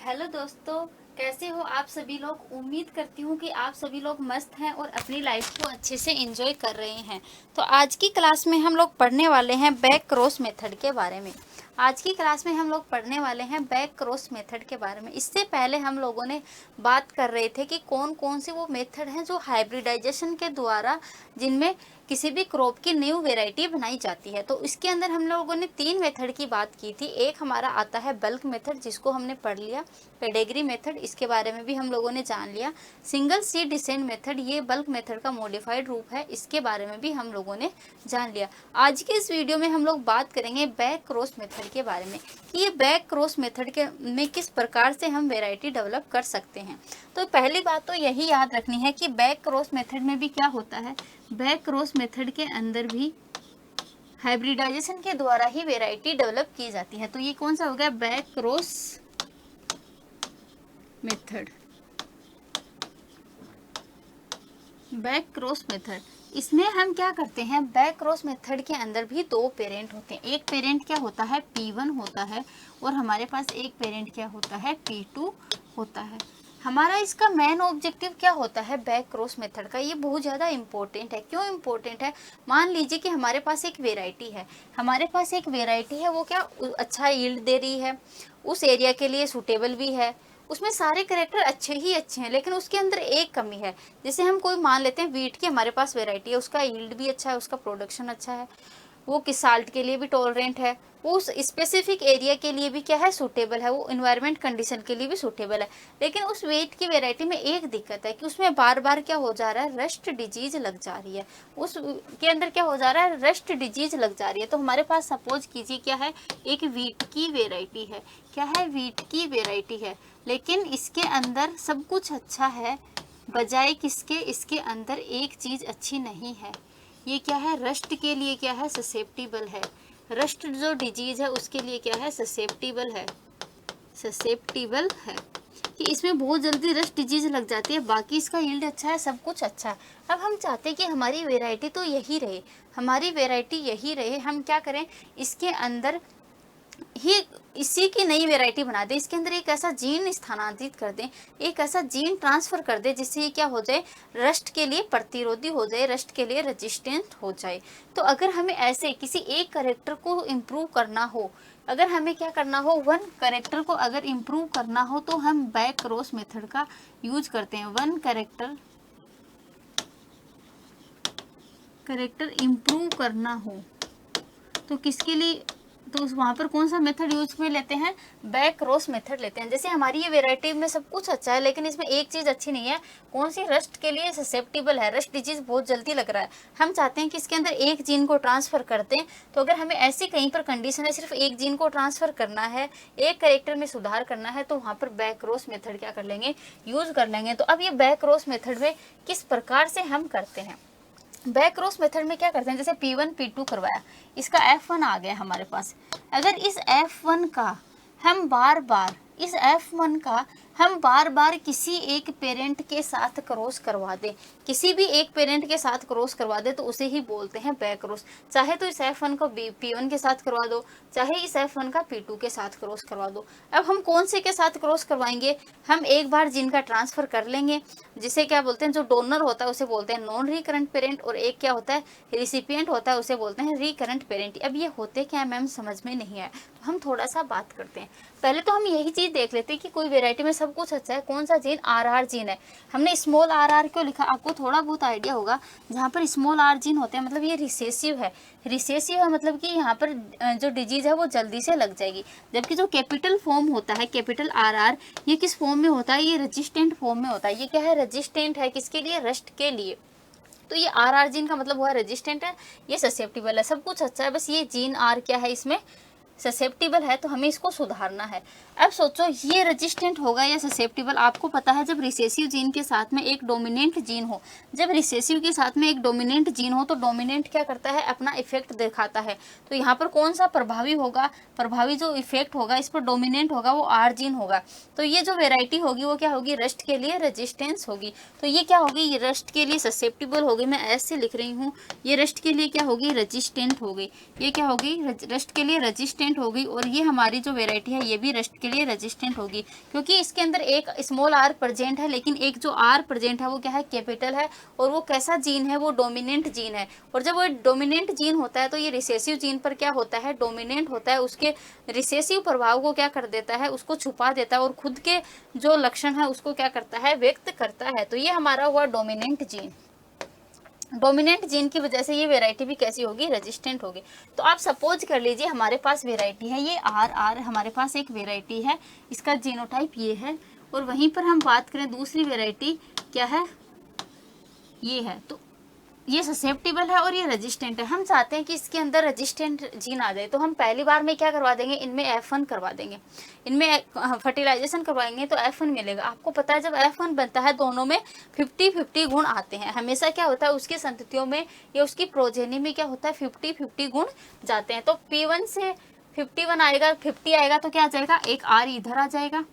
Hello दोस्तों, कैसे हो आप सभी लोग। उम्मीद करती हूँ कि आप सभी लोग मस्त हैं और अपनी लाइफ को अच्छे से एंजॉय कर रहे हैं। तो आज की क्लास में हम लोग पढ़ने वाले हैं बैक क्रॉस मेथड के बारे में। आज की क्लास में हम लोग पढ़ने वाले हैं बैक क्रॉस मेथड के बारे में। इससे पहले हम लोगों ने बात कर रहे थे कि कौन कौन से वो मेथड हैं जो हाइब्रिडाइजेशन के द्वारा जिनमें किसी भी क्रॉप की न्यू वेराइटी बनाई जाती है। तो इसके अंदर हम लोगों ने 3 मेथड की बात की थी। एक हमारा आता है बल्क मेथड, जिसको हमने पढ़ लिया। पेडेग्री मेथड, इसके बारे में भी हम लोगों ने जान लिया। सिंगल सीड डिसेंट मेथड, ये बल्क मेथड का मॉडिफाइड रूप है, इसके बारे में भी हम लोगों ने जान लिया। आज के इस वीडियो में हम लोग बात करेंगे बैक क्रॉस मेथड के बारे में कि ये बैक क्रॉस मेथड के में किस प्रकार से हम वेराइटी डेवलप कर सकते हैं। तो पहली बात तो यही याद रखनी है कि बैक क्रॉस मेथड में भी क्या होता है, बैक क्रॉस मेथड के अंदर भी हाइब्रिडाइजेशन के द्वारा ही वेराइटी डेवलप की जाती है। तो ये कौन सा हो गया, back cross method. Back cross method, इसमें हम क्या करते हैं, बैक क्रॉस मेथड के अंदर भी 2 पेरेंट होते हैं। एक पेरेंट क्या होता है, P1 होता है, और हमारे पास एक पेरेंट क्या होता है, P2 होता है। हमारा इसका मेन ऑब्जेक्टिव क्या होता है बैक क्रॉस मेथड का, ये बहुत ज़्यादा इंपॉर्टेंट है। क्यों इंपॉर्टेंट है, मान लीजिए कि हमारे पास एक वेराइटी है, वो क्या अच्छा यील्ड दे रही है, उस एरिया के लिए सूटेबल भी है, उसमें सारे करेक्टर अच्छे ही अच्छे हैं, लेकिन उसके अंदर एक कमी है। जैसे हम कोई मान लेते हैं वीट की हमारे पास वेराइटी है, उसका यील्ड भी अच्छा है, उसका प्रोडक्शन अच्छा है, वो किस साल्ट के लिए भी टॉलरेंट है, वो उस स्पेसिफिक एरिया के लिए भी क्या है, सूटेबल है, वो इन्वायरमेंट कंडीशन के लिए भी सूटेबल है। लेकिन उस वीट की वेराइटी में एक दिक्कत है कि उसमें बार बार क्या हो जा रहा है, रस्ट डिजीज लग जा रही है। उस के अंदर क्या हो जा रहा है, रस्ट डिजीज लग जा रही है। तो हमारे पास सपोज कीजिए क्या है, एक वीट की वेराइटी है, क्या है, वीट की वेराइटी है, लेकिन इसके अंदर सब कुछ अच्छा है, बजाय किसके, इसके अंदर एक चीज़ अच्छी नहीं है। ये क्या है, रस्ट के लिए क्या है, ससेप्टिबल है। रस्ट जो डिजीज है उसके लिए क्या है, ससेप्टिबल है, ससेप्टिबल है कि इसमें बहुत जल्दी रस्ट डिजीज लग जाती है। बाकी इसका यील्ड अच्छा है, सब कुछ अच्छा है। अब हम चाहते हैं कि हमारी वेराइटी तो यही रहे, हमारी वेराइटी यही रहे। हम क्या करें, इसके अंदर ही इसी की नई वेराइटी बना दे, इसके अंदर एक ऐसा जीन स्थानांतरित कर दें, एक ऐसा जीन ट्रांसफर कर दे जिससे ये क्या हो जाए, रस्ट के लिए प्रतिरोधी हो जाए, रस्ट के लिए रेजिस्टेंट हो जाए। तो अगर हमें ऐसे किसी एक कैरेक्टर को इम्प्रूव करना हो, अगर हमें क्या करना हो, वन कैरेक्टर को अगर इम्प्रूव करना हो, तो हम बैक क्रॉस मेथड का यूज करते हैं। वन कैरेक्टर इम्प्रूव करना हो तो किसके लिए, तो वहाँ पर कौन सा मेथड यूज में लेते हैं, बैक क्रॉस मेथड लेते हैं। जैसे हमारी ये वेराइटी में सब कुछ अच्छा है, लेकिन इसमें एक चीज़ अच्छी नहीं है, कौन सी, रस्ट के लिए ससेप्टिबल है, रस्ट डिजीज बहुत जल्दी लग रहा है। हम चाहते हैं कि इसके अंदर एक जीन को ट्रांसफर कर दें। तो अगर हमें ऐसी कहीं पर कंडीशन है, सिर्फ एक जीन को ट्रांसफर करना है, एक कैरेक्टर में सुधार करना है, तो वहाँ पर बैक क्रॉस मेथड क्या कर लेंगे, यूज कर लेंगे। तो अब ये बैक क्रॉस मेथड में किस प्रकार से हम करते हैं, बैक क्रॉस मेथड में क्या करते हैं, जैसे P1 P2 करवाया, इसका F1 आ गया हमारे पास। अगर इस F1 का हम बार बार किसी एक पेरेंट के साथ क्रॉस करवा दें, किसी भी एक पेरेंट के साथ क्रॉस करवा दे, तो उसे ही बोलते हैं बैक क्रॉस। चाहे तो इस F1 को P1 के साथ करवा दो, चाहे इस F1 का P2 के साथ क्रॉस करवा दो। अब हम कौन से के साथ क्रॉस करवाएंगे, हम एक बार जीन का ट्रांसफर कर लेंगे, जिसे क्या बोलते हैं, जो डोनर होता है उसे बोलते हैं नॉन रिकरेंट पेरेंट, और एक क्या होता है, रिसिपिएंट होता है, उसे बोलते हैं रिकरेंट पेरेंट। अब ये होते क्या है मैम, समझ में नहीं आया, तो हम थोड़ा सा बात करते हैं। पहले तो हम यही चीज़ देख लेते हैं कि कोई वेराइटी में सब कुछ अच्छा है, कौन सा जीन, RR जीन है। हमने स्मॉल RR क्यों लिखा, आपको थोड़ा बहुत आइडिया होगा। जहाँ पर स्मॉल R जीन होते हैं मतलब ये रिसेसिव है, रिसेसिव है मतलब कि यहाँ पर जो डिजीज है वो जल्दी से लग जाएगी। जबकि जो कैपिटल फॉर्म होता है, कैपिटल RR, ये किस फॉर्म में होता है, ये रेजिस्टेंट फॉर्म में होता है। ये क्या है, रेजिस्टेंट है, किसके लिए, रस्ट के लिए। तो ये RR जीन का मतलब हुआ रेजिस्टेंट है, ये ससेप्टिबल है, सब कुछ अच्छा है, बस ये जीन R क्या है, इसमें ससेप्टिबल है, तो हमें इसको सुधारना है। अब सोचो ये रेजिस्टेंट होगा या ससेप्टिबल, आपको पता है जब रिसेसिव जीन के साथ में एक डोमिनेंट जीन हो, जब रिसेसिव के साथ में एक डोमिनेंट जीन हो, तो डोमिनेंट क्या करता है, अपना इफेक्ट दिखाता है। तो यहाँ पर कौन सा प्रभावी होगा, प्रभावी जो इफेक्ट होगा इस पर डोमिनेंट होगा, वो R जीन होगा। तो ये जो वेराइटी होगी वो क्या होगी, रस्ट के लिए रेजिस्टेंस होगी। तो ये क्या होगी, ये रस्ट के लिए ससेप्टिबल होगी, मैं ऐसे लिख रही हूँ, ये रस्ट के लिए क्या होगी, रेजिस्टेंट हो गई। ये क्या होगी, रस्ट के लिए रेजिस्टेंट रेजिस्टेंट होगी और ये हमारी जो वेराइटी है ये भी रस्ट के लिए रेजिस्टेंट होगी, क्योंकि इसके अंदर एक स्मॉल आर प्रेजेंट है, लेकिन एक जो आर प्रेजेंट है वो क्या है, कैपिटल है। और वो कैसा जीन है, वो डोमिनेंट जीन है। और जब वो डोमिनेंट जीन होता है तो ये रिसेसिव जीन पर क्या होता है, डोमिनेंट होता है। उसके रिसेसिव प्रभाव को क्या कर देता है, उसको छुपा देता है और खुद के जो लक्षण है उसको क्या करता है, व्यक्त करता है। तो ये हमारा हुआ डोमिनेंट जीन। डोमिनेंट जीन की वजह से ये वेराइटी भी कैसी होगी, रेजिस्टेंट होगी। तो आप सपोज कर लीजिए हमारे पास वेराइटी है ये आर हमारे पास एक वेराइटी है, इसका जीनोटाइप ये है। और वहीं पर हम बात करें दूसरी वेराइटी क्या है, ये है। तो ये ससेप्टिबल है और ये रेजिस्टेंट है। हम चाहते हैं कि इसके अंदर रेजिस्टेंट जीन आ जाए, तो हम पहली बार में क्या करवा देंगे, इनमें F1 करवा देंगे, इनमें फर्टिलाइजेशन करवाएंगे तो F1 मिलेगा। आपको पता है जब F1 बनता है दोनों में 50-50 गुण आते हैं। हमेशा क्या होता है, उसकी संततियों में या उसकी प्रोजेनी में क्या होता है, 50-50 गुण जाते हैं। तो P1 से 51 आएगा, 50 आएगा तो क्या आ जाएगा, एक R इधर आ जाएगा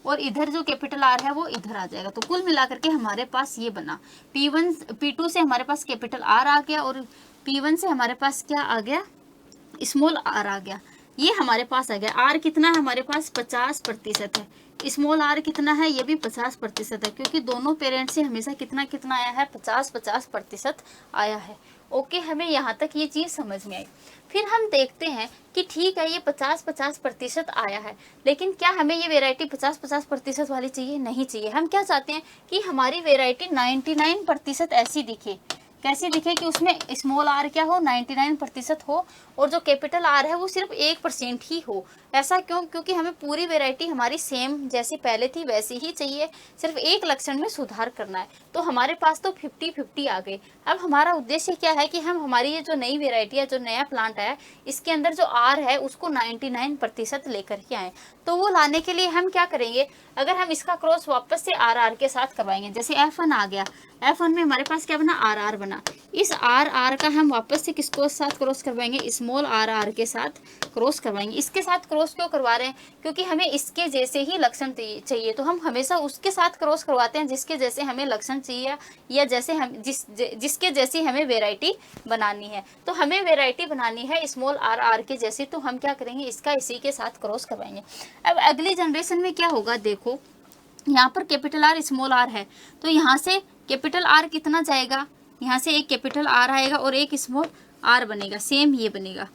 और इधर जो कैपिटल आर है वो इधर आ जाएगा। तो कुल मिलाकर के हमारे पास ये बना, P2 से हमारे पास कैपिटल आर आ गया और P1 से हमारे पास क्या आ गया, स्मॉल आर आ गया। ये हमारे पास आ गया। आर कितना है हमारे पास, 50% है। स्मॉल आर कितना है, ये भी 50% है, क्योंकि दोनों पेरेंट से हमेशा कितना कितना आया है, 50-50% आया है। ओके, हमें यहाँ तक ये चीज़ समझ में आई। फिर हम देखते हैं कि ठीक है ये 50-50% आया है, लेकिन क्या हमें ये वेराइटी 50-50% वाली चाहिए, नहीं चाहिए। हम क्या चाहते हैं कि हमारी वेराइटी 99% ऐसी दिखे। कैसी दिखे कि उसमें स्मॉल आर क्या हो, 99% हो और जो कैपिटल आर है वो सिर्फ 1% ही हो। ऐसा क्यों, क्योंकि हमें पूरी वैरायटी हमारी सेम जैसी पहले थी वैसी ही चाहिए, सिर्फ एक लक्षण में सुधार करना है। तो हमारे पास तो 50-50 आ गए। अब हमारा उद्देश्य क्या है कि हम हमारी ये जो नई वेराइटी है, जो नया प्लांट है, इसके अंदर जो आर है उसको 99% लेकर के आए। तो वो लाने के लिए हम क्या करेंगे, अगर हम इसका क्रॉस वापस से आर के साथ करवाएंगे, जैसे F1 आ गया, F1 में हमारे पास क्या बना, आर बना। इस आर का हम वापस से किसको साथ क्रॉस करवाएंगे, स्मॉल आर के साथ क्रॉस करवाएंगे। इसके साथ क्रॉस क्यों करवा रहे हैं, क्योंकि हमें इसके जैसे ही लक्षण चाहिए। तो हम हमेशा उसके साथ क्रॉस करवाते हैं जिसके जैसे हमें लक्षण चाहिए या जैसे हम जिसके जैसी हमें वेराइटी बनानी है। तो हमें वेराइटी बनानी है स्मॉल आर के जैसी, तो हम क्या करेंगे, इसका इसी के साथ क्रॉस करवाएंगे। अब अगली जनरेशन में क्या होगा, देखो यहाँ पर कैपिटल आर स्मॉल आर है, तो यहाँ से कैपिटल आर कितना जाएगा, यहाँ से एक कैपिटल आर आएगा और एक स्मॉल आर बनेगा, सेम ये बनेगा।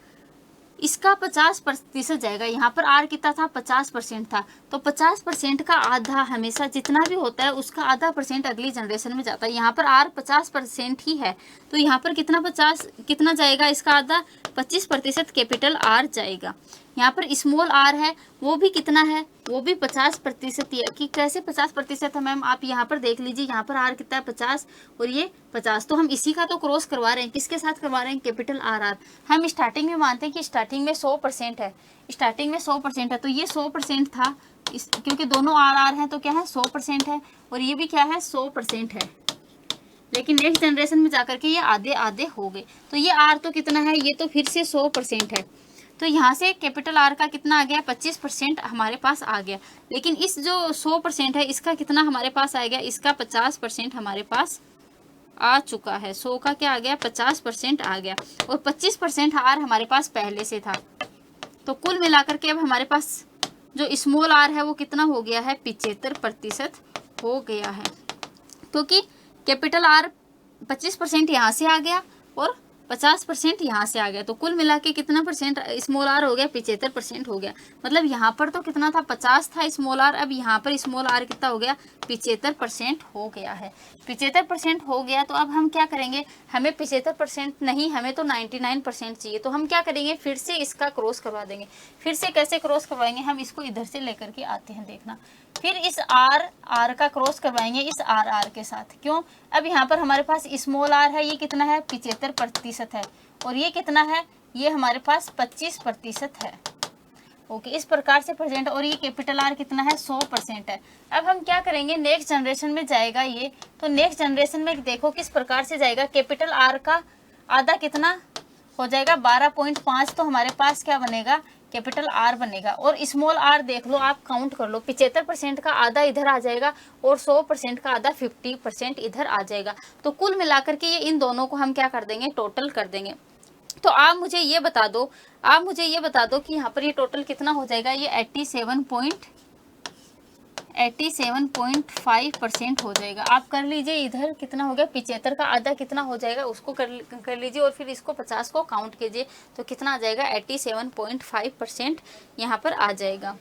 इसका 50% जाएगा। यहाँ पर आर कितना था, 50% था। तो 50% का आधा हमेशा जितना भी होता है उसका आधा % अगली जनरेशन में जाता है। यहाँ पर आर 50% ही है, तो यहाँ पर कितना जाएगा, इसका आधा 25% कैपिटल आर जाएगा। यहाँ पर स्मॉल आर है, वो भी कितना है, वो भी 50% ही है। कि कैसे 50% है मैम, आप यहाँ पर देख लीजिए, यहाँ पर आर कितना है, 50 और ये 50। तो हम इसी का तो क्रॉस करवा रहे हैं, किसके साथ करवा रहे हैं, कैपिटल आर। हम स्टार्टिंग में मानते हैं कि स्टार्टिंग में 100% है, स्टार्टिंग में 100% है, तो ये 100% था। क्योंकि दोनों आर हैं तो क्या है, 100% है, और ये भी क्या है, 100% है। लेकिन नेक्स्ट जनरेशन में जाकर के ये आधे आधे हो गए। तो ये आर तो कितना है, ये तो फिर से 100% है। तो यहाँ से कैपिटल आर का कितना आ गया, 25% हमारे पास आ गया। लेकिन इस जो 100% है इसका कितना हमारे पास आ गया, इसका 50% हमारे पास आ चुका है। 100 का क्या आ गया, 50% आ गया, और 25% आर हमारे पास पहले से था। तो कुल मिलाकर के अब हमारे पास जो स्मॉल आर है वो कितना हो गया है, 75% हो गया है। क्योंकि कैपिटल आर 25% यहाँ से आ गया और 50% यहाँ से आ गया। तो कुल मिला के कितना % स्मॉल आर हो गया, 75% हो गया। मतलब यहाँ पर तो कितना था, 50 था स्मॉल आर, अब यहाँ पर स्मॉल आर कितना हो गया, 75% हो गया है। 75% हो गया। तो अब हम क्या करेंगे, हमें 75% नहीं, हमें तो 99% चाहिए। तो हम क्या करेंगे, फिर से इसका क्रॉस करवा देंगे। फिर से कैसे क्रॉस करवाएंगे, हम इसको इधर से लेकर के आते हैं, देखना। फिर इस आर का क्रॉस करवाएंगे इस आर के साथ। क्यों, अब यहाँ पर हमारे पास स्मॉल आर है, ये कितना है, 75% है, और ये कितना है, ये हमारे पास 25% है। ओके, इस प्रकार से प्रेजेंट। और ये कैपिटल आर कितना है, 100% है। अब हम क्या करेंगे, नेक्स्ट जनरेशन में जाएगा ये। तो नेक्स्ट जनरेशन में देखो किस प्रकार से जाएगा, कैपिटल आर का आधा कितना हो जाएगा, 12.5। तो हमारे पास क्या बनेगा, कैपिटल आर बनेगा। और स्मॉल आर देख लो, आप काउंट कर लो, 75% का आधा इधर आ जाएगा और 100% का आधा 50% इधर आ जाएगा। तो कुल मिलाकर के ये इन दोनों को हम क्या कर देंगे, टोटल कर देंगे। तो आप मुझे ये बता दो, आप मुझे ये बता दो कि यहाँ पर ये टोटल कितना हो जाएगा। ये 87.5% हो जाएगा। आप कर लीजिए, इधर कितना हो गया, 75 का आधा कितना हो जाएगा उसको कर लीजिए, और फिर इसको 50 को काउंट कीजिए तो कितना आ जाएगा, 87.5% यहाँ पर आ जाएगा।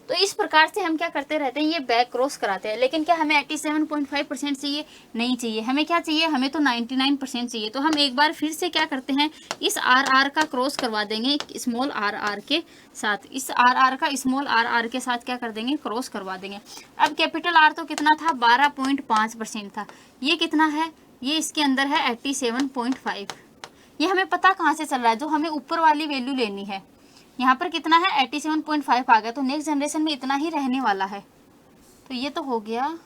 तो इस प्रकार से हम क्या करते रहते हैं, ये बैक क्रॉस कराते हैं। लेकिन क्या हमें 87.5% चाहिए? नहीं चाहिए। हमें क्या चाहिए, हमें तो 99% चाहिए। तो हम एक बार फिर से क्या करते हैं, इस RR का क्रॉस करवा देंगे स्मॉल RR के साथ। इस RR का स्मॉल RR के साथ क्या कर देंगे, क्रॉस करवा देंगे। अब कैपिटल R तो कितना था, 12.5% था। ये कितना है, ये इसके अंदर है 87.5। ये हमें पता कहाँ से चल रहा है, जो हमें ऊपर वाली वैल्यू लेनी है। यहाँ पर कितना है, 87.5 आ गया। तो नेक्स्ट जनरेशन में इतना ही रहने वाला है। तो ये तो हो गया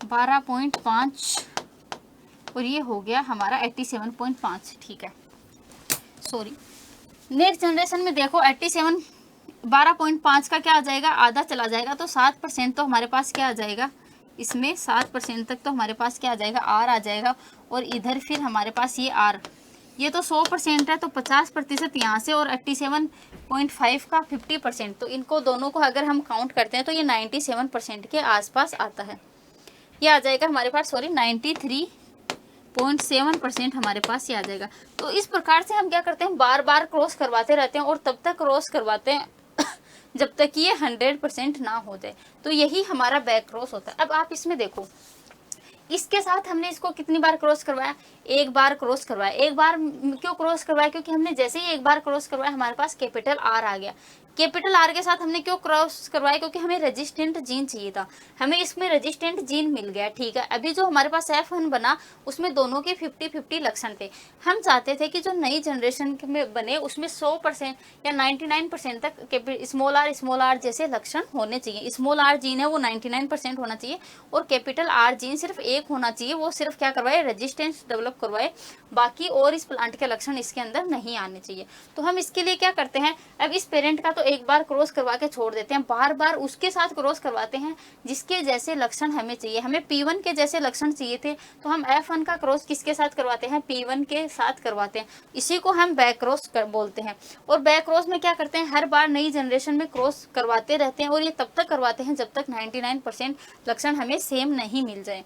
12.5 और ये हो गया हमारा 87.5। ठीक है, सॉरी। नेक्स्ट जनरेशन में देखो 12.5 का क्या आ जाएगा, आधा चला जाएगा। तो 7% तो हमारे पास क्या आ जाएगा, इसमें 7% तक तो हमारे पास क्या आ जाएगा, R आ जाएगा। और इधर फिर हमारे पास ये R, ये तो 100% है, तो 50% यहाँ से, और 87.5 का 50%। तो इनको दोनों को अगर हम काउंट करते हैं तो ये 97% के आसपास आता है। ये आ जाएगा हमारे पास, सॉरी 93.7% हमारे पास ये आ जाएगा। तो इस प्रकार से हम क्या करते हैं, बार बार क्रॉस करवाते रहते हैं, और तब तक क्रॉस करवाते हैं जब तक ये 100% ना हो जाए। तो यही हमारा बैक क्रॉस होता है। अब आप इसमें देखो, इसके साथ हमने इसको कितनी बार क्रॉस करवाया, एक बार क्रॉस करवाया। एक बार क्यों क्रॉस करवाया, क्योंकि हमने जैसे ही एक बार क्रॉस करवाया हमारे पास कैपिटल R आ गया। कैपिटल R के साथ हमने क्यों क्रॉस करवाया, क्योंकि हमें रेजिस्टेंट जीन चाहिए था, हमें इसमें रेजिस्टेंट जीन मिल गया। ठीक है, अभी जो हमारे पास F1 बना उसमें दोनों के 50-50 लक्षण थे। हम चाहते थे कि जो नई जनरेशन में बने उसमें 100% या 99% तक स्मॉल आर जैसे लक्षण होने चाहिए। स्मॉल R जीन है वो 99% होना चाहिए, और कैपिटल R जीन सिर्फ एक होना चाहिए। वो सिर्फ क्या करवाए, रेजिस्टेंस डेवलप करवाए, बाकी और इस प्लांट के लक्षण इसके अंदर नहीं आने चाहिए। तो हम इसके लिए क्या करते हैं, अब इस पेरेंट का तो एक बार क्रॉस करवा के छोड़ देते हैं, बार बार उसके साथ क्रॉस करवाते हैं जिसके जैसे लक्षण हमें चाहिए। हमें P1 के जैसे लक्षण चाहिए थे, तो हम F1 का क्रॉस किसके साथ करवाते हैं, P1 के साथ करवाते हैं। इसी को हम बैक क्रॉस बोलते हैं। और बैक क्रॉस में क्या करते हैं, हर बार नई जनरेशन में क्रॉस करवाते रहते हैं, और ये तब तक करवाते हैं जब तक 99% लक्षण हमें सेम नहीं मिल जाए।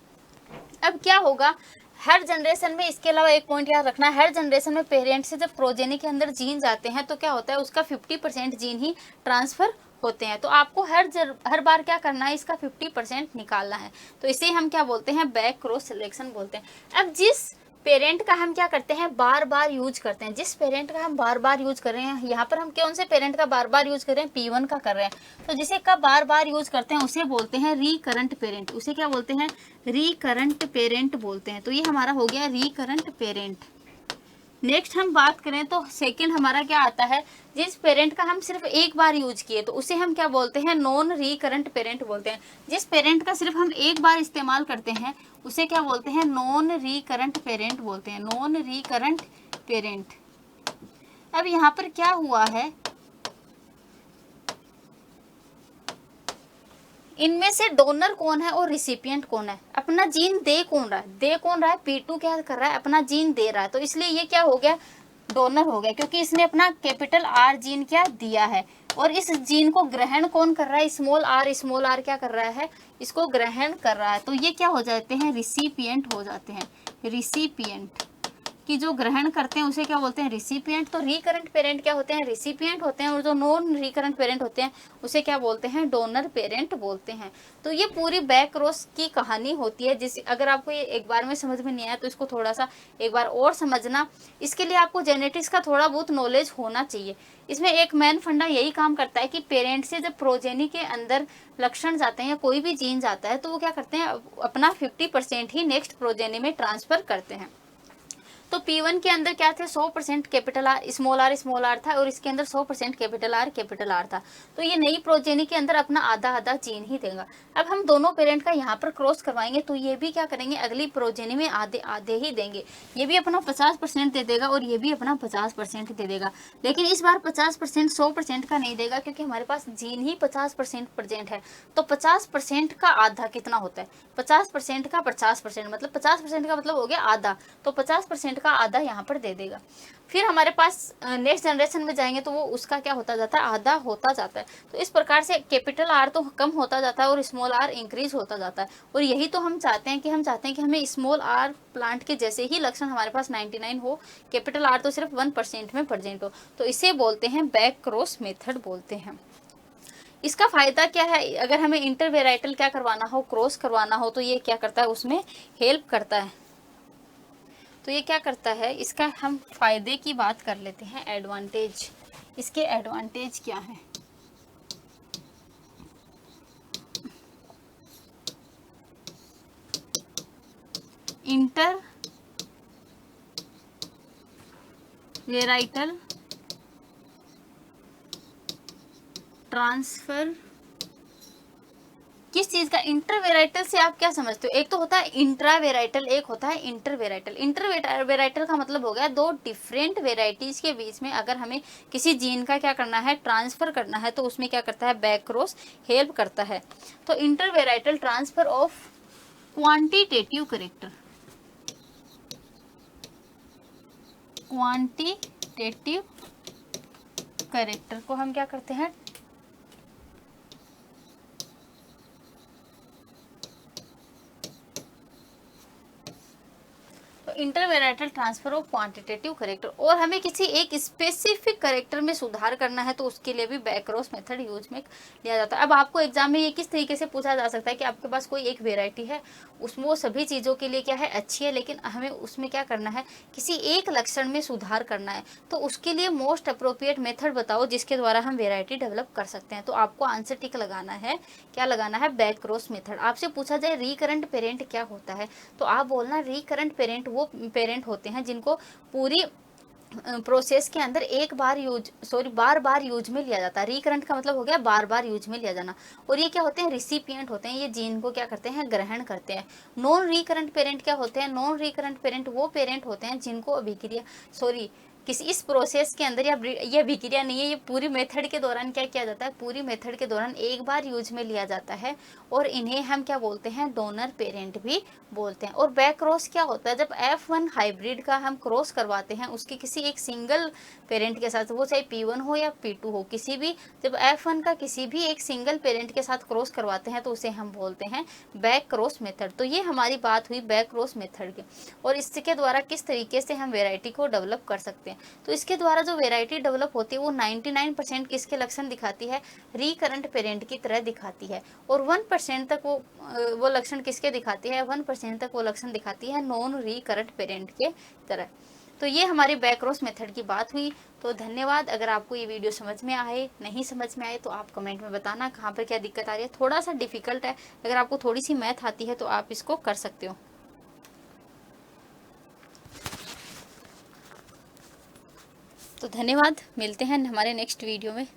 अब क्या होगा, हर जनरेशन में, इसके अलावा एक पॉइंट याद रखना, हर जनरेशन में पेरेंट से जब प्रोजेनी के अंदर जीन जाते हैं तो क्या होता है, उसका 50% जीन ही ट्रांसफर होते हैं। तो आपको हर बार क्या करना है, इसका 50% निकालना है। तो इसे हम क्या बोलते हैं, बैक क्रॉस सिलेक्शन बोलते हैं। अब जिस पेरेंट का हम क्या करते हैं, बार बार यूज करते हैं, जिस पेरेंट का हम बार बार यूज कर रहे हैं, यहाँ पर हम कौन से पेरेंट का बार बार यूज कर रहे हैं, P1 का कर रहे हैं। तो जिसे का बार बार यूज करते हैं उसे बोलते हैं रिकरेंट पेरेंट। उसे क्या बोलते हैं, रिकरेंट पेरेंट बोलते हैं। तो ये हमारा हो गया रिकरेंट पेरेंट। नेक्स्ट हम बात करें तो सेकंड हमारा क्या आता है, जिस पेरेंट का हम सिर्फ एक बार यूज किए तो उसे हम क्या बोलते हैं, नॉन रिकरेंट पेरेंट बोलते हैं। जिस पेरेंट का सिर्फ हम एक बार इस्तेमाल करते हैं उसे क्या बोलते हैं, नॉन रिकरेंट पेरेंट बोलते हैं, नॉन रिकरेंट पेरेंट। अब यहाँ पर क्या हुआ है, इनमें से डोनर कौन है और रिसिपिएंट कौन है, अपना जीन दे कौन रहा है, P2 क्या कर रहा है, अपना जीन दे रहा है। तो इसलिए ये क्या हो गया, डोनर हो गया, क्योंकि इसने अपना कैपिटल R जीन क्या दिया है। और इस जीन को ग्रहण कौन कर रहा है, स्मॉल आर क्या कर रहा है, इसको ग्रहण कर रहा है। तो ये क्या हो जाते हैं, रिसिपिएंट हो जाते हैं। रिसिपिएंट कि जो ग्रहण करते हैं उसे क्या बोलते हैं, रिसिपिएंट। तो रिकरेंट पेरेंट क्या होते हैं, रिसिपिएंट होते हैं, और जो नॉन रिकरेंट पेरेंट होते हैं उसे क्या बोलते हैं, डोनर पेरेंट बोलते हैं। तो ये पूरी बैक क्रॉस की कहानी होती है। जिस अगर आपको ये एक बार में समझ में नहीं आया तो इसको थोड़ा सा एक बार और समझना। इसके लिए आपको जेनेटिक्स का थोड़ा बहुत नॉलेज होना चाहिए। इसमें एक मेन फंडा यही काम करता है कि पेरेंट से जब प्रोजेनी के अंदर लक्षण जाते हैं या कोई भी जीन जाता है तो वो क्या करते हैं, अपना 50% ही नेक्स्ट प्रोजेनी में ट्रांसफर करते हैं। तो P1 के अंदर क्या थे, 100% कैपिटल R स्मॉल आर था, और इसके अंदर 100% कैपिटल R था। तो ये नई प्रोजेनी के अंदर अपना आधा जीन ही देगा। अब हम दोनों पेरेंट का यहाँ पर क्रॉस करवाएंगे तो ये भी क्या करेंगे, अगली प्रोजेनी में आधे ही देंगे। ये भी अपना 50% दे देगा और ये भी अपना 50% दे देगा। लेकिन इस बार 50% 100% का नहीं देगा, क्योंकि हमारे पास जीन ही 50% प्रेजेंट है। तो 50% का आधा कितना होता है, 50% का 50%, मतलब 50% का मतलब हो गया आधा। तो 50% का आधा यहाँ पर दे देगा। फिर हमारे पास नेक्स्ट जनरेशन में जाएंगे तो वो उसका क्या होता जाता है, आधा होता जाता है। तो इस प्रकार से कैपिटल आर तो कम होता जाता है और स्मॉल आर इंक्रीज होता जाता है। और यही तो हम चाहते हैं कि हमें स्मॉल आर प्लांट के जैसे ही लक्षण हमारे पास 99 हो, कैपिटल आर तो सिर्फ 1% में प्रेजेंट हो। तो इसे बोलते हैं बैक क्रॉस मेथड बोलते हैं। इसका फायदा क्या है, अगर हमें इंटरवेराइटल क्या करवाना हो, क्रॉस करवाना हो, तो ये क्या करता है, उसमें हेल्प करता है। तो ये क्या करता है, इसका हम फायदे की बात कर लेते हैं, एडवांटेज। इसके एडवांटेज क्या है? इंटर वेराइटल ट्रांसफर, किस चीज का? इंटरवेराइटल से आप क्या समझते हो? एक तो होता है इंट्रावेराइटल, एक होता है इंटरवेराइटल। इंटरवेराइटल का मतलब हो गया दो डिफरेंट वेराइटीज के बीच में अगर हमें किसी जीन का क्या करना है, ट्रांसफर करना है, तो उसमें क्या करता है, बैक क्रॉस हेल्प करता है। तो intervarietal transfer of quantitative character, quantitative character को हम क्या करते हैं, intervarietal transfer of quantitative character. और हमें किसी एक स्पेसिफिक करेक्टर में सुधार करना है तो उसके लिए भी बैक क्रॉस मेथड यूज में लिया जाता है। अब आपको एग्जाम में ये किस तरीके से पूछा जा सकता है कि आपके पास कोई एक वेराइटी है, उसमें वो सभी चीज़ों के लिए क्या है, अच्छी है, लेकिन हमें उसमें क्या करना है, किसी एक लक्षण में सुधार करना है, तो उसके लिए मोस्ट अप्रोप्रिएट मेथड बताओ जिसके द्वारा हम वेराइटी डेवलप कर सकते हैं। तो आपको आंसर टिक लगाना है, क्या लगाना है, बैक क्रॉस मेथड। आपसे पूछा जाए रिकरेंट पेरेंट क्या होता है, तो आप बोलना रिकरेंट पेरेंट वो पेरेंट होते हैं जिनको पूरी प्रोसेस के अंदर बार बार यूज में लिया जाता है। रिकरेंट का मतलब हो गया बार बार यूज में लिया जाना। और ये क्या होते हैं, रिसिपिएंट होते हैं, ये जीन को क्या करते हैं, ग्रहण करते हैं। नॉन रिकरेंट पेरेंट क्या होते हैं, नॉन रिकरेंट पेरेंट वो पेरेंट होते हैं जिनको अभिक्रिया किसी इस प्रोसेस के अंदर, या ये अभिक्रिया नहीं है, ये पूरी मेथड के दौरान क्या किया जाता है, पूरी मेथड के दौरान एक बार यूज में लिया जाता है, और इन्हें हम क्या बोलते हैं, डोनर पेरेंट भी बोलते हैं। और बैक क्रॉस क्या होता है, जब F1 हाइब्रिड का हम क्रॉस करवाते हैं उसके किसी एक सिंगल पेरेंट के साथ, वो चाहे P1 हो या P2 हो, किसी भी, जब F1 का किसी भी एक सिंगल पेरेंट के साथ क्रॉस करवाते हैं तो उसे हम बोलते हैं बैक क्रॉस मेथड। तो ये हमारी बात हुई बैक क्रॉस मेथड की। और इसके द्वारा किस तरीके से हम वेराइटी को डेवलप कर सकते हैं, तो इसके द्वारा जो वेराइटी डेवलप होती है वो 99% किसके लक्षण दिखाती है, रिकरेंट पेरेंट की तरह दिखाती है। और 1% तक वो लक्षण किसके दिखाती है, 1% तक वो लक्षण दिखाती है नॉन रिकरेंट पेरेंट के तरह। तो ये हमारी बैक क्रॉस मेथड की बात हुई। तो धन्यवाद। अगर आपको ये वीडियो समझ में आए, नहीं समझ में आए, तो आप कमेंट में बताना कहाँ पर क्या दिक्कत आ रही है। थोड़ा सा डिफिकल्ट है, अगर आपको थोड़ी सी मैथ आती है तो आप इसको कर सकते हो। तो धन्यवाद, मिलते हैं हमारे नेक्स्ट वीडियो में।